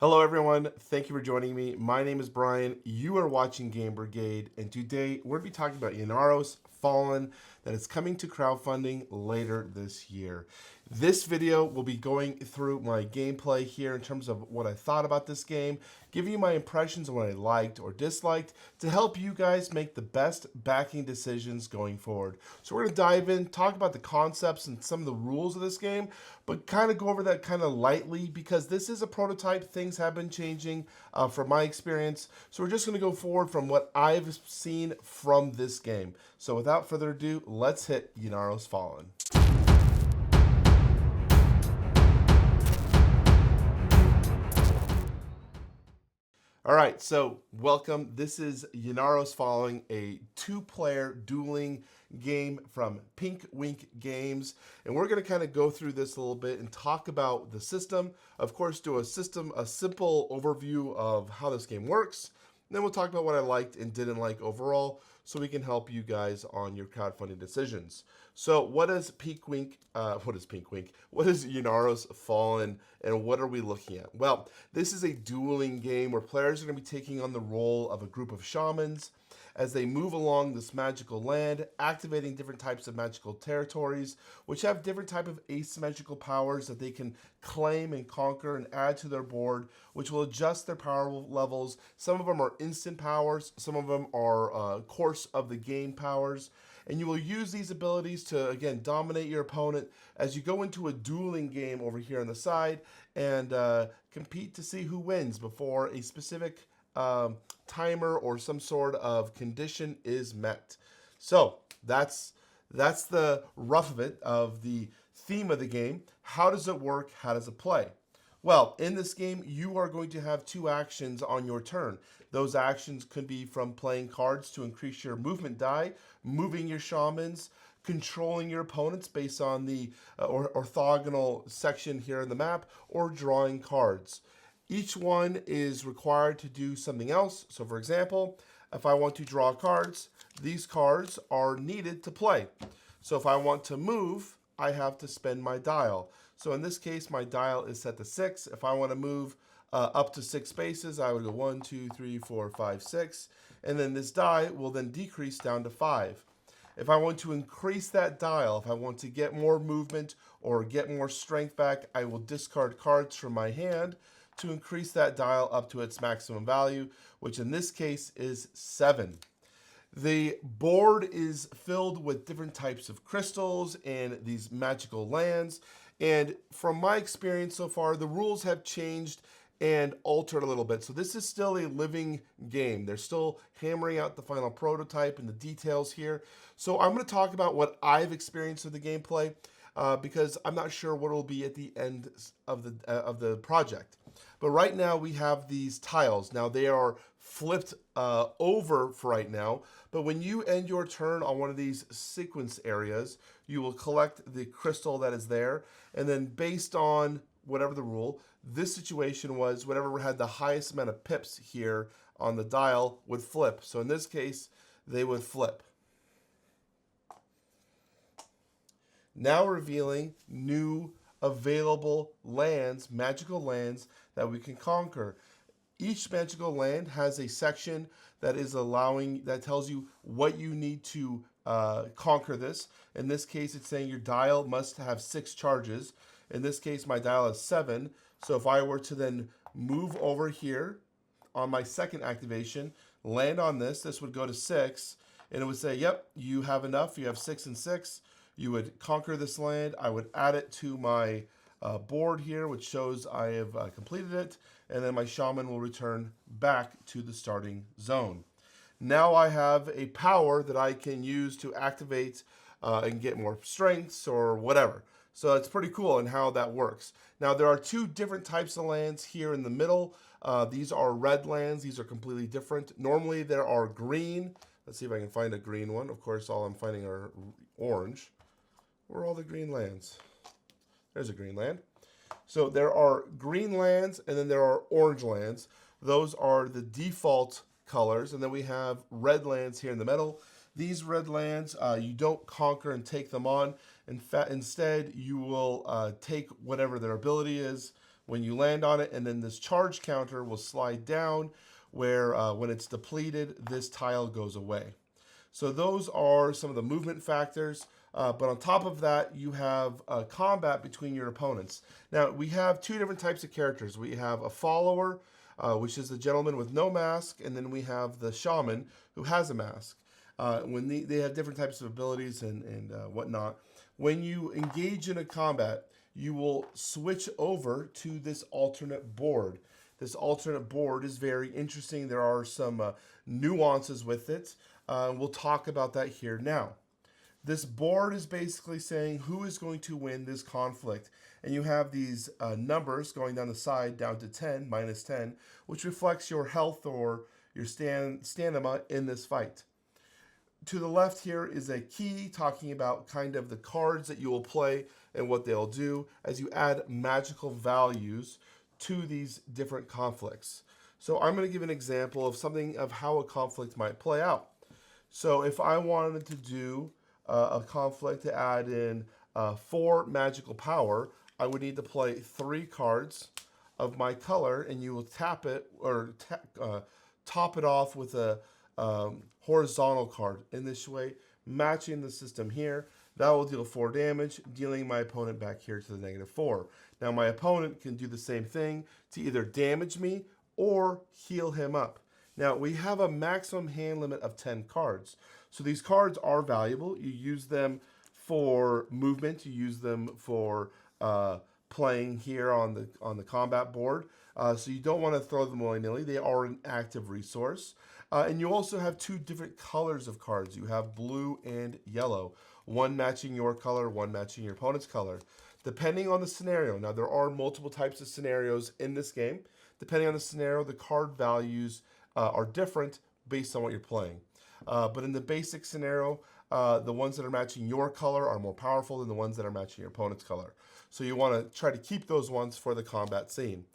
Hello everyone, thank you for joining me. My name is Brian, you are watching Game Brigade, and today we're going to be talking about Ynaros Fallin that is coming to crowdfunding later this year. This video will be going through my gameplay here in terms of what I thought about this game, giving you my impressions on what I liked or disliked to help you guys make the best backing decisions going forward. So we're going to dive in, talk about the concepts and some of the rules of this game, but kind of go over that kind of lightly because this is a prototype. Things have been changing from my experience. So we're just going to go forward from what I've seen from this game. So without further ado, let's hit Ynaros Fallin. All right, so welcome. This is Ynaros Fallin, a two-player dueling game from Pink Wink Games, and we're going to kind of go through this a little bit and talk about the system. Of course, do a simple overview of how this game works. And then we'll talk about what I liked and didn't like overall, so we can help you guys on your crowdfunding decisions. So, what is Pink Wink? What is Pink Wink? What is Ynaros Fallin, and what are we looking at? Well, this is a dueling game where players are going to be taking on the role of a group of shamans as they move along this magical land, activating different types of magical territories, which have different type of asymmetrical powers that they can claim and conquer and add to their board, which will adjust their power levels. Some of them are instant powers, some of them are course of the game powers, and you will use these abilities to, again, dominate your opponent as you go into a dueling game over here on the side and compete to see who wins before a specific timer or some sort of condition is met. So that's the rough of it, of the theme of the game. How does it work? How does it play? Well, in this game, you are going to have two actions on your turn. Those actions could be from playing cards to increase your movement die, moving your shamans, controlling your opponents based on the orthogonal section here in the map, or drawing cards. Each one is required to do something else. So for example, if I want to draw cards, these cards are needed to play. So if I want to move, I have to spend my dial. So in this case, my dial is set to 6. If I want to move up to 6 spaces, I would go 1, 2, 3, 4, 5, 6. And then this die will then decrease down to 5. If I want to increase that dial, if I want to get more movement or get more strength back, I will discard cards from my hand to increase that dial up to its maximum value, which in this case is 7. The board is filled with different types of crystals and these magical lands. And from my experience so far, the rules have changed and altered a little bit. So this is still a living game. They're still hammering out the final prototype and the details here. So I'm going to talk about what I've experienced with the gameplay because I'm not sure what it will be at the end of the project. But right now we have these tiles. Now they are flipped over for right now. But when you end your turn on one of these sequence areas, you will collect the crystal that is there. And then based on whatever the rule, this situation was whatever had the highest amount of pips here on the dial would flip. So in this case, they would flip. Now revealing new available lands, magical lands that we can conquer. Each magical land has a section that is that tells you what you need to conquer this. In this case, it's saying your dial must have 6 charges. In this case, my dial is 7. So if I were to then move over here on my second activation, land on this, this would go to 6, and it would say, yep, you have enough, you have 6 and 6. You would conquer this land. I would add it to my board here, which shows I have completed it, and then my shaman will return back to the starting zone. Now I have a power that I can use to activate and get more strengths or whatever. So it's pretty cool in how that works. Now there are 2 different types of lands here in the middle. These are red lands. These are completely different. Normally there are green. Let's see if I can find a green one. Of course, all I'm finding are orange. Where are all the green lands? There's a green land. So there are green lands and then there are orange lands. Those are the default colors. And then we have red lands here in the middle. These red lands, you don't conquer and take them on. Instead, you will take whatever their ability is, when you land on it, and then this charge counter will slide down where when it's depleted, this tile goes away. So those are some of the movement factors. But on top of that, you have combat between your opponents. Now, we have two different types of characters. We have a follower, which is the gentleman with no mask, and then we have the shaman who has a mask. When they have different types of abilities and whatnot. When you engage in a combat, you will switch over to this alternate board. This alternate board is very interesting. There are some nuances with it. We'll talk about that here now. This board is basically saying who is going to win this conflict. And you have these numbers going down the side down to 10, minus 10, which reflects your health or your stamina in this fight. To the left here is a key talking about kind of the cards that you will play and what they'll do as you add magical values to these different conflicts. So I'm going to give an example of something of how a conflict might play out. So if I wanted to do a conflict to add in 4 magical power, I would need to play 3 cards of my color, and you will tap it or top it off with a horizontal card. In this way, matching the system here, that will deal 4 damage, dealing my opponent back here to the -4. Now my opponent can do the same thing to either damage me or heal him up. Now we have a maximum hand limit of 10 cards. So these cards are valuable. You use them for movement, you use them for playing here on the combat board. So you don't want to throw them willy-nilly. They are an active resource. And you also have 2 different colors of cards. You have blue and yellow. One matching your color, one matching your opponent's color. Depending on the scenario. Now, there are multiple types of scenarios in this game. Depending on the scenario, the card values are different based on what you're playing. But in the basic scenario, the ones that are matching your color are more powerful than the ones that are matching your opponent's color. So you want to try to keep those ones for the combat scene.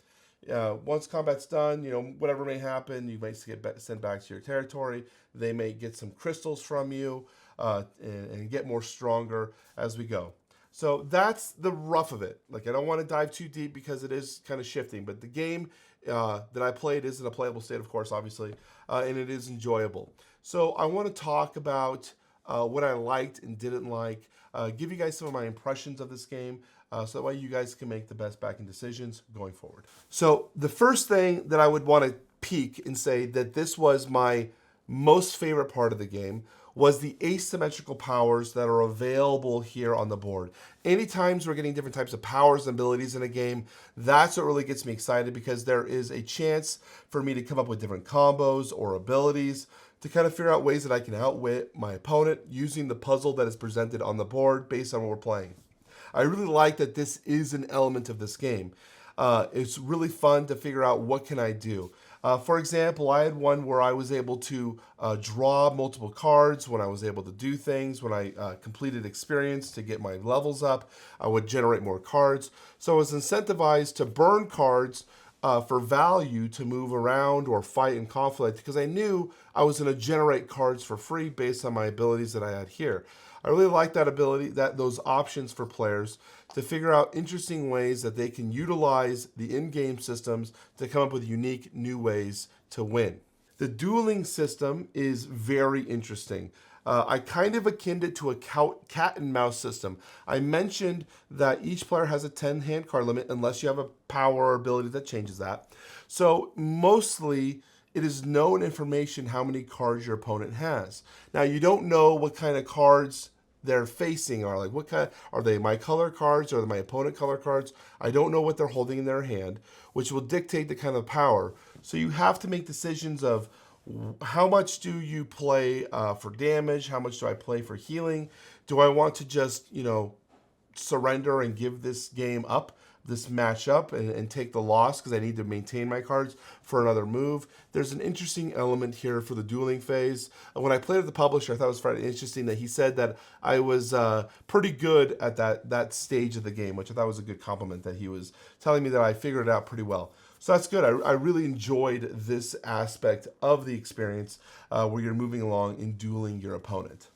Once combat's done, whatever may happen, you might get sent back to your territory. They may get some crystals from you and get more stronger as we go. So that's the rough of it. Like, I don't want to dive too deep because it is kind of shifting, but the game that I played is in a playable state, of course, obviously, and it is enjoyable. So I want to talk about what I liked and didn't like, give you guys some of my impressions of this game, so that way you guys can make the best backing decisions going forward. So the first thing that I would want to peek and say that this was my most favorite part of the game was the asymmetrical powers that are available here on the board. Anytime we're getting different types of powers and abilities in a game, that's what really gets me excited, because there is a chance for me to come up with different combos or abilities to kind of figure out ways that I can outwit my opponent using the puzzle that is presented on the board based on what we're playing. I really like that this is an element of this game. It's really fun to figure out what can I do. For example, I had one where I was able to draw multiple cards when I was able to do things. When I completed experience to get my levels up, I would generate more cards. So I was incentivized to burn cards for value to move around or fight in conflict, because I knew I was going to generate cards for free based on my abilities that I had here. I really like that ability, those options for players to figure out interesting ways that they can utilize the in-game systems to come up with unique new ways to win. The dueling system is very interesting. I kind of akin it to a cat and mouse system. I mentioned that each player has a 10 hand card limit unless you have a power or ability that changes that. So mostly it is known information how many cards your opponent has. Now, you don't know what kind of cards they're facing are. Like, what kind are they? My color cards or my opponent color cards? I don't know what they're holding in their hand, which will dictate the kind of power. So you have to make decisions of how much do you play for damage? How much do I play for healing? Do I want to just, surrender and give this game up, this match up, and take the loss because I need to maintain my cards for another move? There's an interesting element here for the dueling phase. When I played with the publisher, I thought it was very interesting that he said that I was pretty good at that stage of the game, which I thought was a good compliment, that he was telling me that I figured it out pretty well. So that's good. I really enjoyed this aspect of the experience where you're moving along and dueling your opponent.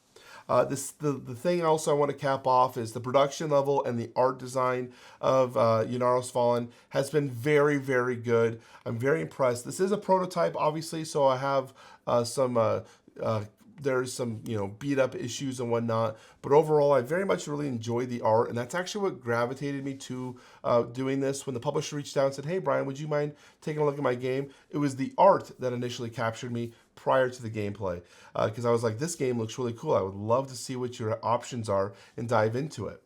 The thing also I want to cap off is the production level and the art design of Ynaros Fallin has been very, very good. I'm very impressed. This is a prototype, obviously, so I have there's some, beat up issues and whatnot, but overall I very much really enjoyed the art, and that's actually what gravitated me to doing this. When the publisher reached out and said, hey Brian, would you mind taking a look at my game, it was the art that initially captured me prior to the gameplay, because I was like, this game looks really cool, I would love to see what your options are and dive into it.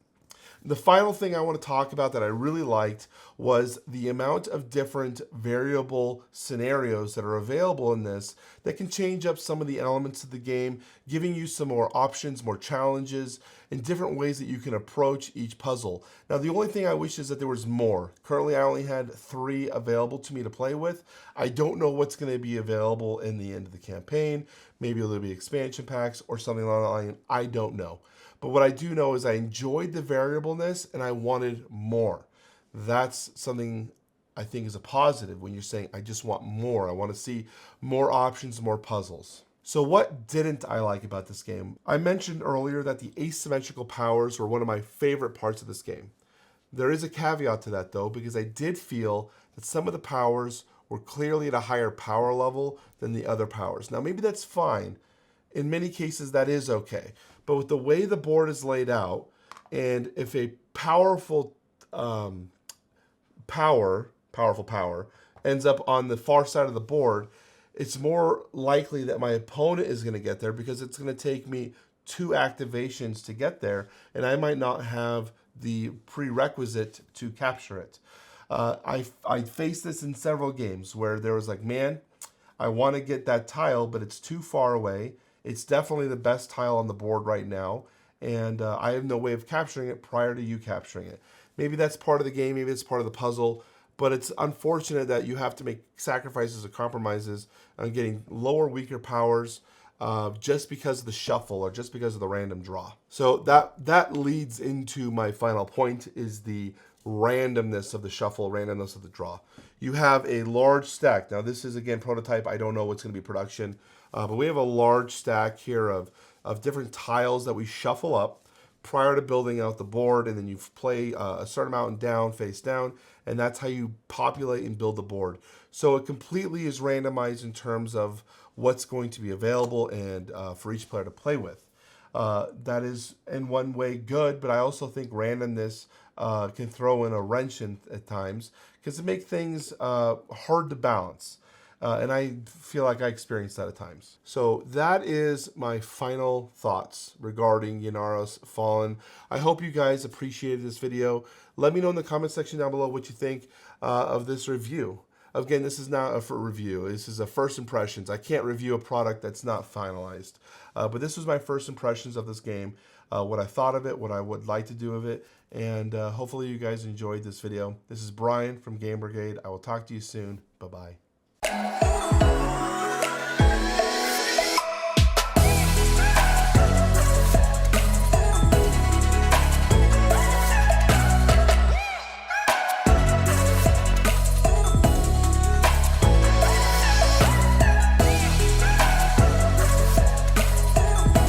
The final thing I want to talk about that I really liked was the amount of different variable scenarios that are available in this that can change up some of the elements of the game, giving you some more options, more challenges, and different ways that you can approach each puzzle. Now, the only thing I wish is that there was more. Currently, I only had 3 available to me to play with. I don't know what's going to be available in the end of the campaign. Maybe there'll be expansion packs or something along the line. I don't know. But what I do know is I enjoyed the variableness and I wanted more. That's something I think is a positive when you're saying, I just want more. I want to see more options, more puzzles. So what didn't I like about this game? I mentioned earlier that the asymmetrical powers were one of my favorite parts of this game. There is a caveat to that though, because I did feel that some of the powers were clearly at a higher power level than the other powers. Now maybe that's fine. In many cases that is okay. But with the way the board is laid out, and if a powerful power ends up on the far side of the board, it's more likely that my opponent is going to get there because it's going to take me 2 activations to get there, and I might not have the prerequisite to capture it. I faced this in several games where there was like, man, I want to get that tile, but it's too far away. It's definitely the best tile on the board right now, and I have no way of capturing it prior to you capturing it. Maybe that's part of the game, maybe it's part of the puzzle, but it's unfortunate that you have to make sacrifices or compromises on getting lower, weaker powers just because of the shuffle or just because of the random draw. So that leads into my final point, is the randomness of the shuffle, randomness of the draw. You have a large stack. Now this is, again, prototype. I don't know what's going to be production. But we have a large stack here of different tiles that we shuffle up prior to building out the board, and then you play a certain amount down, face down, and that's how you populate and build the board. So it completely is randomized in terms of what's going to be available and for each player to play with. That is in one way good, but I also think randomness can throw in a wrench at times because it makes things hard to balance. And I feel like I experienced that at times. So that is my final thoughts regarding Ynaros Fallin. I hope you guys appreciated this video. Let me know in the comment section down below what you think of this review. Again, this is not a review. This is a first impressions. I can't review a product that's not finalized. But this was my first impressions of this game, what I thought of it, what I would like to do with it, and hopefully you guys enjoyed this video. This is Brian from Game Brigade. I will talk to you soon. Bye-bye.